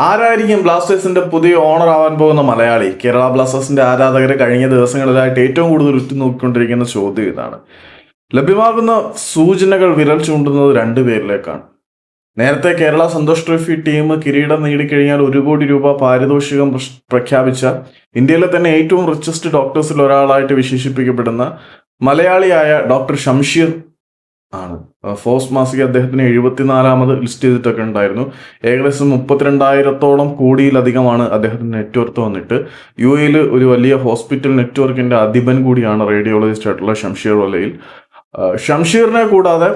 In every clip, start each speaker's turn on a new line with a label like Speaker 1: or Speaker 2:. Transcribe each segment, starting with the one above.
Speaker 1: ആരായിരിക്കും ബ്ലാസ്റ്റേഴ്സിന്റെ പുതിയ ഓണർ ആവാൻ പോകുന്ന മലയാളി? കേരള ബ്ലാസ്റ്റേഴ്സിന്റെ ആരാധകരെ കഴിഞ്ഞ ദിവസങ്ങളിലായിട്ട് ഏറ്റവും കൂടുതൽ ഉറ്റുനോക്കിക്കൊണ്ടിരിക്കുന്ന ചോദ്യം ഇതാണ്. ലഭ്യമാകുന്ന സൂചനകൾ വിരൽ ചൂണ്ടുന്നത് രണ്ടുപേരിലേക്കാണ്. നേരത്തെ കേരള സന്തോഷ് ട്രോഫി ടീം കിരീടം നേടിക്കഴിഞ്ഞാൽ 1 കോടി രൂപ പാരിതോഷികം പ്രഖ്യാപിച്ച ഇന്ത്യയിലെ തന്നെ ഏറ്റവും റിച്ചസ്റ്റ് ഡോക്ടേഴ്സിൽ ഒരാളായിട്ട് വിശേഷിപ്പിക്കപ്പെടുന്ന മലയാളിയായ ഡോക്ടർ ഷംഷീർ ആണ്. ഫോഴ്സ് മാസിക അദ്ദേഹത്തിന് 74ാമത് ലിസ്റ്റ് ചെയ്തിട്ടൊക്കെ ഉണ്ടായിരുന്നു. ഏകദേശം 32,000 കോടിയിലധികമാണ് അദ്ദേഹത്തിന് നെറ്റ്വർത്ത് വന്നിട്ട്. UAE ഒരു വലിയ ഹോസ്പിറ്റൽ നെറ്റ്വർക്കിന്റെ അധിപൻ കൂടിയാണ് റേഡിയോളജിസ്റ്റ് ആയിട്ടുള്ള ഷംഷീർ വലയിൽ. ഷംഷീറിനെ കൂടാതെ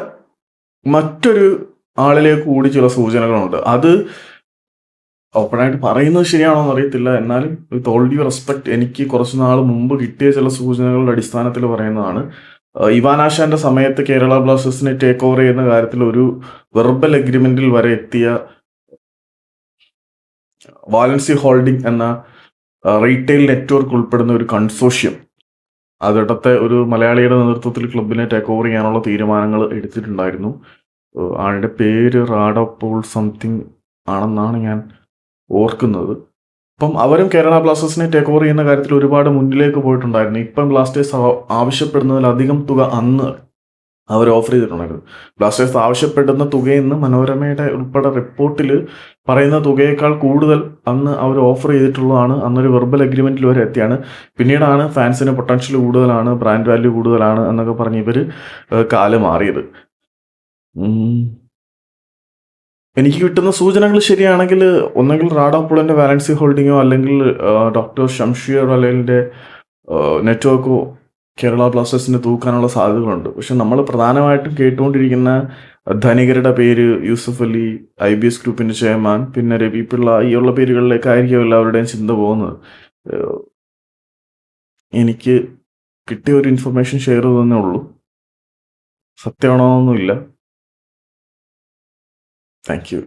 Speaker 1: മറ്റൊരു ആളിലേക്ക് കൂടി ചില സൂചനകളുണ്ട്. അത് ഓപ്പണായിട്ട് പറയുന്നത് ശരിയാണോ എന്ന് അറിയത്തില്ല, എന്നാലും വിത്ത് ഓൾ ഡ്യൂ റെസ്പെക്ട് എനിക്ക് കുറച്ച് നാൾ മുമ്പ് കിട്ടിയ ചില സൂചനകളുടെ അടിസ്ഥാനത്തിൽ പറയുന്നതാണ്. ഇവാൻ ആശാന്റെ സമയത്ത് കേരള ബ്ലാസ്റ്റേഴ്സിനെ ടേക്ക് ഓവർ ചെയ്യുന്ന കാര്യത്തിൽ ഒരു വെർബൽ എഗ്രിമെന്റിൽ വരെ എത്തിയ വാലൻസി ഹോൾഡിംഗ് എന്ന റീറ്റെയിൽ നെറ്റ്വർക്ക് ഉൾപ്പെടുന്ന ഒരു കൺസോഷ്യം അതിടത്തെ ഒരു മലയാളിയുടെ നേതൃത്വത്തിൽ ക്ലബിനെ ടേക്ക് ഓവർ ചെയ്യാനുള്ള തീരുമാനങ്ങൾ എടുത്തിട്ടുണ്ടായിരുന്നു. ആളുടെ പേര് റാഡോപോൾ സംതിങ് ആണെന്നാണ് ഞാൻ ഓർക്കുന്നത്. അപ്പം അവരും കേരള ബ്ലാസ്റ്റേഴ്സിനെ ടേക്ക് ഓവർ ചെയ്യുന്ന കാര്യത്തിൽ ഒരുപാട് മുന്നിലേക്ക് പോയിട്ടുണ്ടായിരുന്നു. ഇപ്പം ബ്ലാസ്റ്റേഴ്സ് ആവശ്യപ്പെടുന്നതിലധികം തുക അന്ന് അവർ ഓഫർ ചെയ്തിട്ടുണ്ടായിരുന്നു. ബ്ലാസ്റ്റേഴ്സ് ആവശ്യപ്പെടുന്ന തുകയെന്ന് മനോരമയുടെ ഉൾപ്പെടെ റിപ്പോർട്ടിൽ പറയുന്ന തുകയേക്കാൾ കൂടുതൽ അന്ന് അവർ ഓഫർ ചെയ്തിട്ടുള്ളതാണ്. അന്നൊരു വെർബൽ അഗ്രിമെന്റിൽ വരെ എത്തിയാണ്. പിന്നീടാണ് ഫാൻസിന് പൊട്ടൻഷ്യൽ കൂടുതലാണ്, ബ്രാൻഡ് വാല്യൂ കൂടുതലാണ് എന്നൊക്കെ പറഞ്ഞ് ഇവർ കാല് മാറിയത്. എനിക്ക് കിട്ടുന്ന സൂചനകൾ ശരിയാണെങ്കിൽ ഒന്നെങ്കിൽ റാഡോപോളിന്റെ വാലൻസി ഹോൾഡിങ്ങോ അല്ലെങ്കിൽ ഡോക്ടർ ഷംഷീർ അലലിന്റെ നെറ്റ്വർക്കോ കേരള ബ്ലാസ്റ്റേഴ്സിന് തൂക്കാനുള്ള സാധ്യതകളുണ്ട്. പക്ഷെ നമ്മൾ പ്രധാനമായിട്ടും കേട്ടുകൊണ്ടിരിക്കുന്ന ധനികരുടെ പേര് യൂസഫ് അലി, IBS ഗ്രൂപ്പിന്റെ ചെയർമാൻ, പിന്നെ രവി പിള്ള, ഈ ഉള്ള പേരുകളിലേക്കായിരിക്കും എല്ലാവരുടെയും ചിന്ത പോകുന്നത്. എനിക്ക് കിട്ടിയ ഒരു ഇൻഫർമേഷൻ ഷെയർ ചെയ്തതേ ഉള്ളൂ. സത്യമാണോന്നൊന്നുമില്ല. Thank U.